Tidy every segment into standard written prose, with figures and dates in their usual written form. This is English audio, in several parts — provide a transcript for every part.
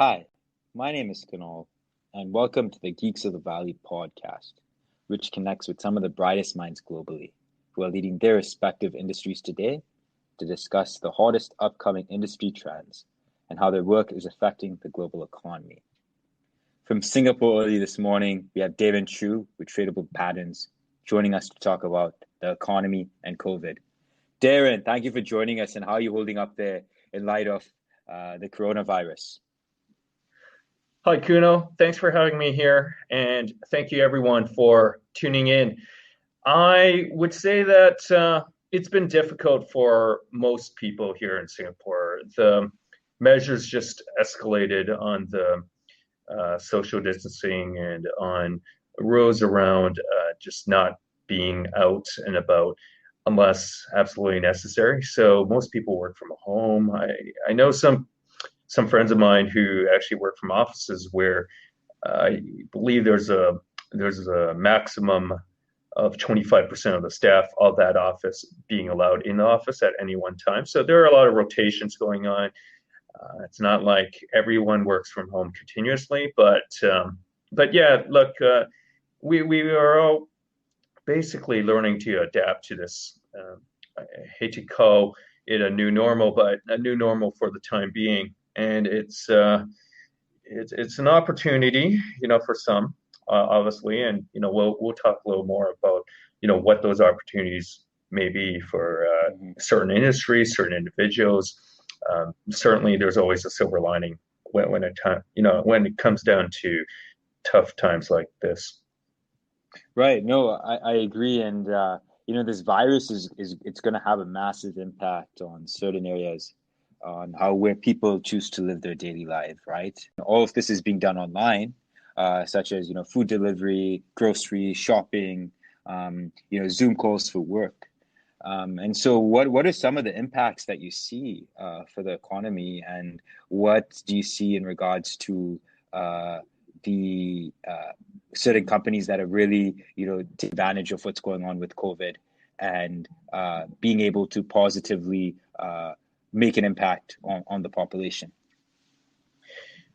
Hi, my name is Kunal, and welcome to the Geeks of the Valley podcast, which connects with some of the brightest minds globally who are leading their respective industries today to discuss the hottest upcoming industry trends and how their work is affecting the global economy. From Singapore early this morning, we have Darren Chu with Tradable Patterns joining us to talk about the economy and COVID. Darren, thank you for joining us, and how are you holding up there in light of the coronavirus? Hi, Kuno. Thanks for having me here, and thank you everyone for tuning in. I would say that it's been difficult for most people here in Singapore. The measures just escalated on the social distancing and on rules around just not being out and about unless absolutely necessary. So most people work from home. I know some friends of mine who actually work from offices where I believe there's a maximum of 25% of the staff of that office being allowed in the office at any one time. So there are a lot of rotations going on. It's not like everyone works from home continuously, but yeah, look, we are all basically learning to adapt to this. I hate to call it a new normal, but a new normal for the time being. And it's an opportunity, for some, obviously, and we'll talk a little more about what those opportunities may be for certain industries, certain individuals. Certainly, there's always a silver lining when it comes down to tough times like this. Right. No, I agree. And, this virus it's going to have a massive impact on certain areas, on where people choose to live their daily life, right? All of this is being done online, such as, food delivery, grocery, shopping, Zoom calls for work. And so what are some of the impacts that you see for the economy, and what do you see in regards to the certain companies that have really, take advantage of what's going on with COVID and being able to positively make an impact on the population?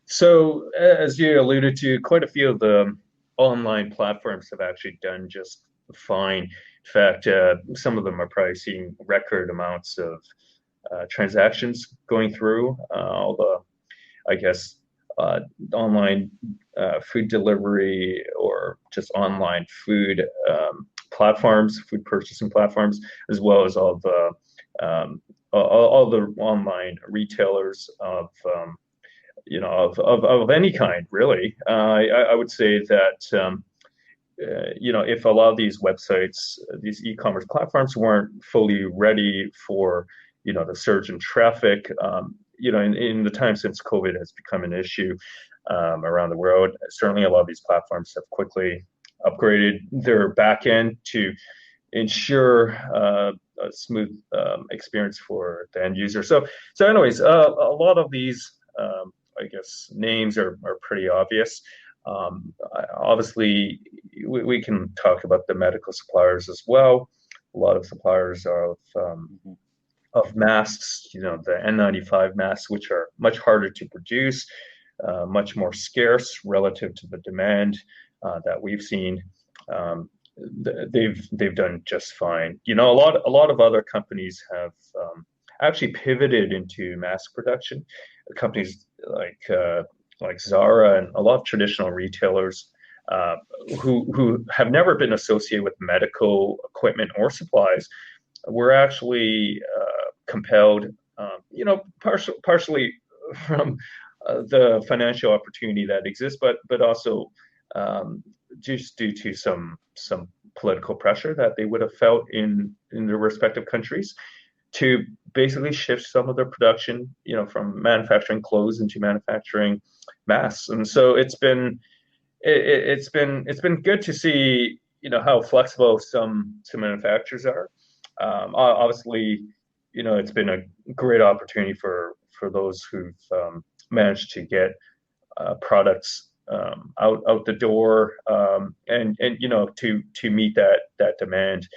So, as you alluded to, quite a few of the online platforms have actually done just fine. In fact, some of them are probably seeing record amounts of transactions going through. All the, I guess, online food delivery or just online food platforms, food purchasing platforms, as well as all the online retailers of any kind, really. I would say that if a lot of these websites, these e-commerce platforms weren't fully ready for the surge in traffic, in the time since COVID has become an issue around the world, certainly a lot of these platforms have quickly upgraded their back end to ensure a smooth experience for the end user. So anyways, a lot of these, I guess, names are pretty obvious. Obviously, we can talk about the medical suppliers as well. A lot of suppliers of masks, the N95 masks, which are much harder to produce, much more scarce relative to the demand that we've seen. They've done just fine. A lot of other companies have actually pivoted into mass production. Companies like Zara and a lot of traditional retailers who have never been associated with medical equipment or supplies were actually compelled, partially from the financial opportunity that exists, but also just due to some political pressure that they would have felt in their respective countries, to basically shift some of their production, from manufacturing clothes into manufacturing masks. And so it's been good to see, how flexible some manufacturers are. Obviously, it's been a great opportunity for those who've managed to get products out the door, and to meet that demand.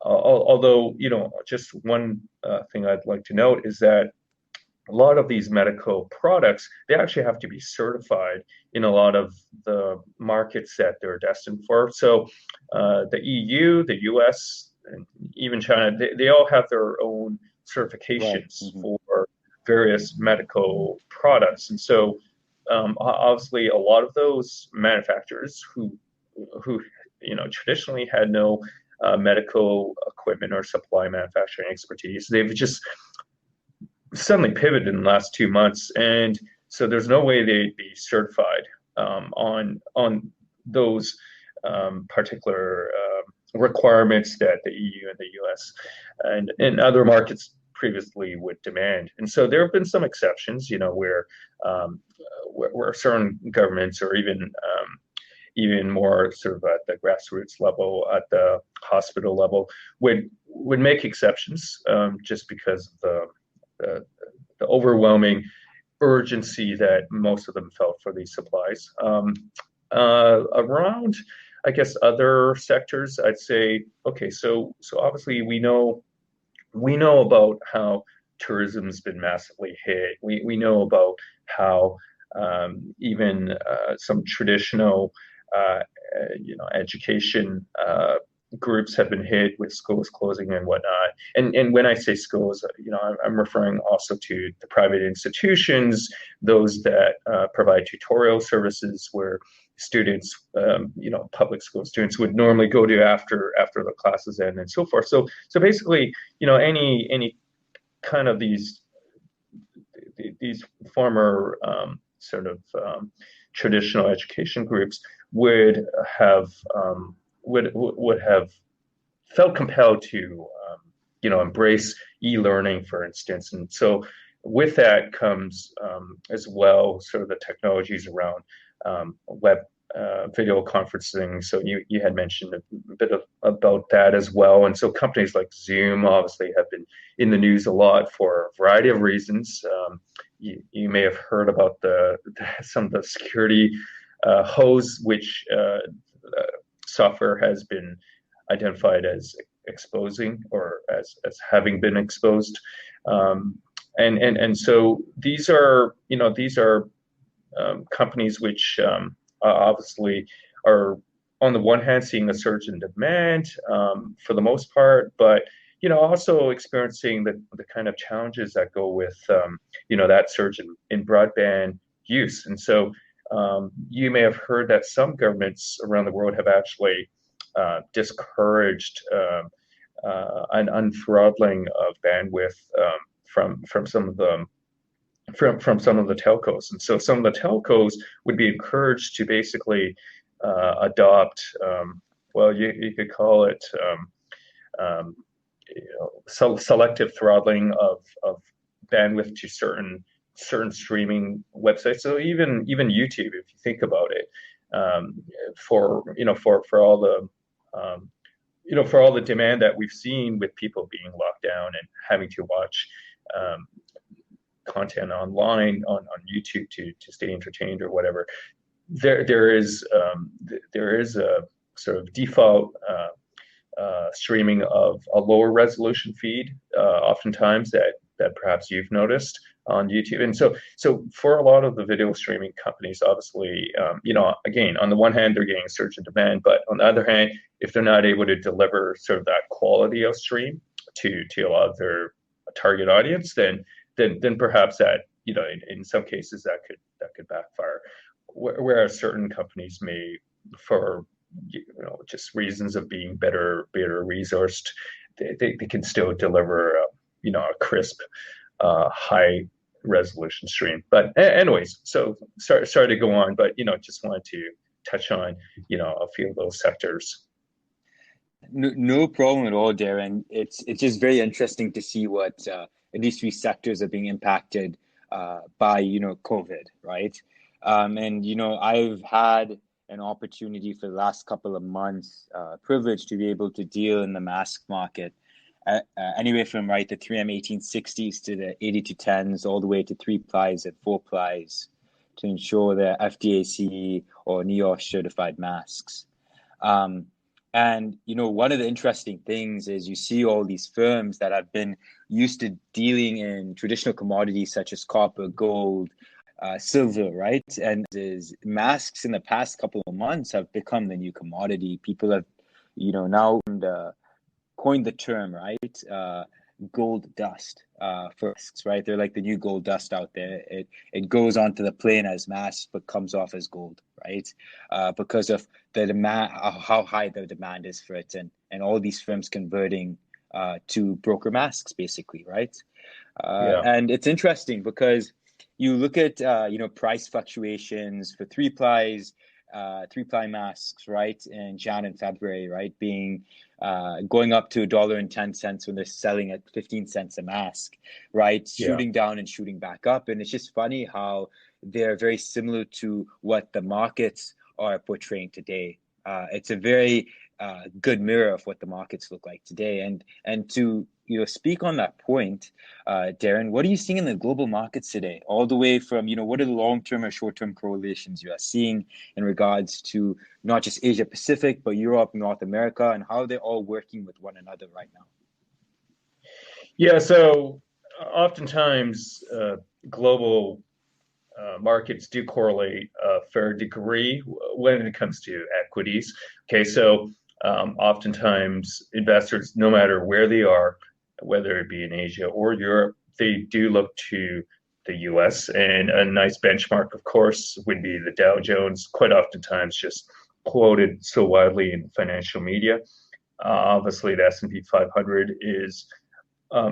Although, just one thing I'd like to note is that a lot of these medical products, they actually have to be certified in a lot of the markets that they're destined for. So the EU, the US, and even China, they all have their own Right. certifications Hmm. for various medical products. And so obviously a lot of those manufacturers who traditionally had no medical equipment or supply manufacturing expertise, they've just suddenly pivoted in the last 2 months, and so there's no way they'd be certified on those particular requirements that the EU and the US and other markets previously would demand. And so there have been some exceptions, where certain governments or even more sort of at the grassroots level, at the hospital level, would make exceptions just because of the overwhelming urgency that most of them felt for these supplies. Around, I guess, other sectors, I'd say, okay, so obviously we know about how tourism's been massively hit. We know about how even some traditional education groups have been hit with schools closing and whatnot. And when I say schools, I'm referring also to the private institutions, those that provide tutorial services where students, public school students would normally go to after the classes end and so forth. So basically, any kind of these former sort of traditional education groups would have would have felt compelled to embrace e-learning, for instance. And so with that comes as well sort of the technologies around web video conferencing. So you had mentioned a bit about that as well. And so companies like Zoom obviously have been in the news a lot for a variety of reasons. You may have heard about some of the security hose, which software has been identified as exposing or as having been exposed. And so these are companies which obviously are on the one hand seeing a surge in demand for the most part, but also experiencing the kind of challenges that go with that surge in broadband use. And so you may have heard that some governments around the world have actually discouraged an unthrottling of bandwidth from some of the telcos. And so some of the telcos would be encouraged to basically adopt, well, you could call it selective throttling of bandwidth to certain streaming websites. So even YouTube, if you think about it, for all the for all the demand that we've seen with people being locked down and having to watch content online on YouTube to stay entertained or whatever, there is a sort of default streaming of a lower resolution feed, oftentimes that perhaps you've noticed on YouTube. And so for a lot of the video streaming companies, obviously, again, on the one hand, they're getting a surge in demand, but on the other hand, if they're not able to deliver sort of that quality of stream to a lot of their target audience, then perhaps that, in some cases that could backfire. Whereas certain companies may, for just reasons of being better resourced, they can still deliver a crisp high resolution stream. But anyways, so sorry to go on, but just wanted to touch on a few of those sectors. No problem at all, Darren. It's just very interesting to see what these three sectors are being impacted by COVID, right? And I've had an opportunity for the last couple of months, privilege to be able to deal in the mask market, anywhere from the 3M 1860s to the 8210s, all the way to 3-plies and 4-plies, to ensure the FDA CE or NEOS certified masks. And one of the interesting things is you see all these firms that have been used to dealing in traditional commodities such as copper, gold, silver, right? And is masks in the past couple of months have become the new commodity. People have, now coined the term, right? Gold dust for masks, right? They're like the new gold dust out there. It goes onto the plane as masks, but comes off as gold, right? Because of the demand, how high the demand is for it, and all these firms converting to broker masks, basically, right? Yeah. And it's interesting because you look at price fluctuations for three ply masks, right, in Jan and February, right, being going up to $1.10 when they're selling at 15 cents a mask, right, Yeah. shooting down and shooting back up. And it's just funny how they're very similar to what the markets are portraying today. It's a very good mirror of what the markets look like today. And to speak on that point, Darren, what are you seeing in the global markets today? All the way from what are the long-term or short-term correlations you are seeing in regards to not just Asia Pacific, but Europe, North America, and how they're all working with one another right now? Yeah, so oftentimes global markets do correlate a fair degree when it comes to equities. Okay, so oftentimes investors, no matter where they are, whether it be in Asia or Europe, they do look to the US. And a nice benchmark, of course, would be the Dow Jones, quite oftentimes just quoted so widely in financial media. Obviously, the S&P 500 is,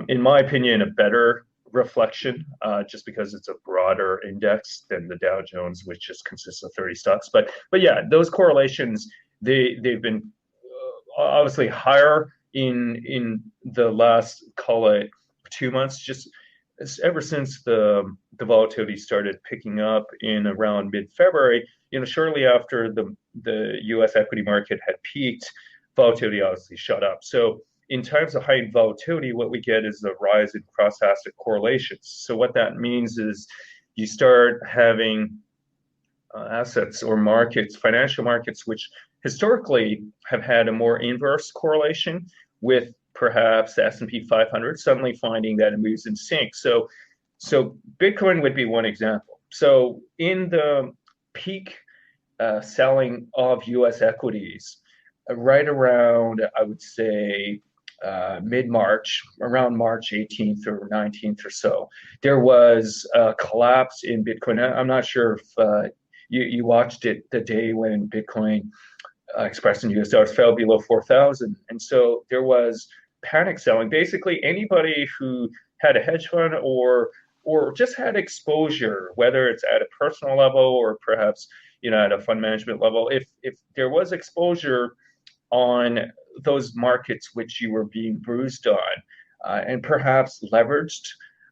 in my opinion, a better reflection, just because it's a broader index than the Dow Jones, which just consists of 30 stocks. But yeah, those correlations, they've been obviously higher in the last, call it, 2 months, just ever since the volatility started picking up in around mid-February. Shortly after the U.S. equity market had peaked, volatility obviously shot up. So in times of heightened volatility, what we get is a rise in cross-asset correlations. So what that means is you start having assets or markets, financial markets, which historically have had a more inverse correlation with perhaps the S&P 500, suddenly finding that it moves in sync. So Bitcoin would be one example. So in the peak selling of U.S. equities, right around, I would say, mid-March, around March 18th or 19th or so, there was a collapse in Bitcoin. I'm not sure if you watched it the day when Bitcoin expressed in US dollars fell below 4,000. And so there was panic selling. Basically, anybody who had a hedge fund or just had exposure, whether it's at a personal level or perhaps at a fund management level, if there was exposure on those markets which you were being bruised on, and perhaps leveraged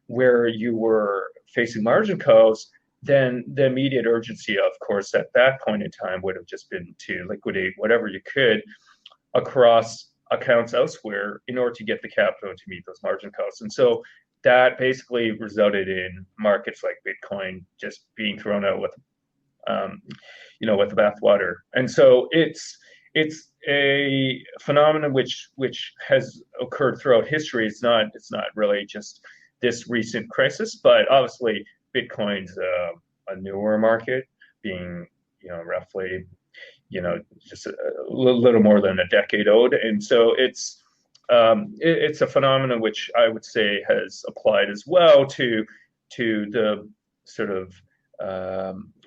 where you were facing margin calls, then the immediate urgency, of course, at that point in time would have just been to liquidate whatever you could across accounts elsewhere in order to get the capital to meet those margin calls. And so that basically resulted in markets like Bitcoin just being thrown out with with the bathwater. And so it's a phenomenon which has occurred throughout history. It's not really just this recent crisis, but obviously Bitcoin's a newer market, being roughly just a little more than a decade old, and so it's a phenomenon which I would say has applied as well to the sort of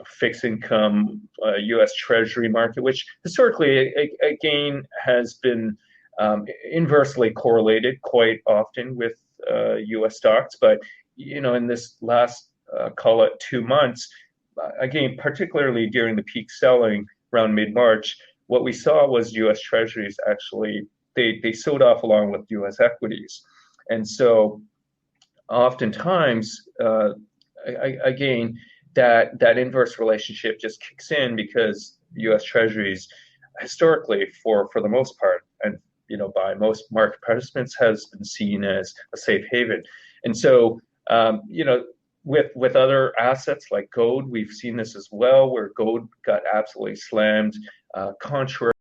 fixed income U.S. Treasury market, which historically again has been inversely correlated quite often with U.S. stocks, but in this last call it 2 months, again, particularly during the peak selling around mid-March, what we saw was U.S. Treasuries actually, they sold off along with U.S. equities. And so oftentimes, again, that inverse relationship just kicks in because U.S. Treasuries historically, for the most part, and by most market participants, has been seen as a safe haven. And so, with other assets like gold, we've seen this as well, where gold got absolutely slammed, contrary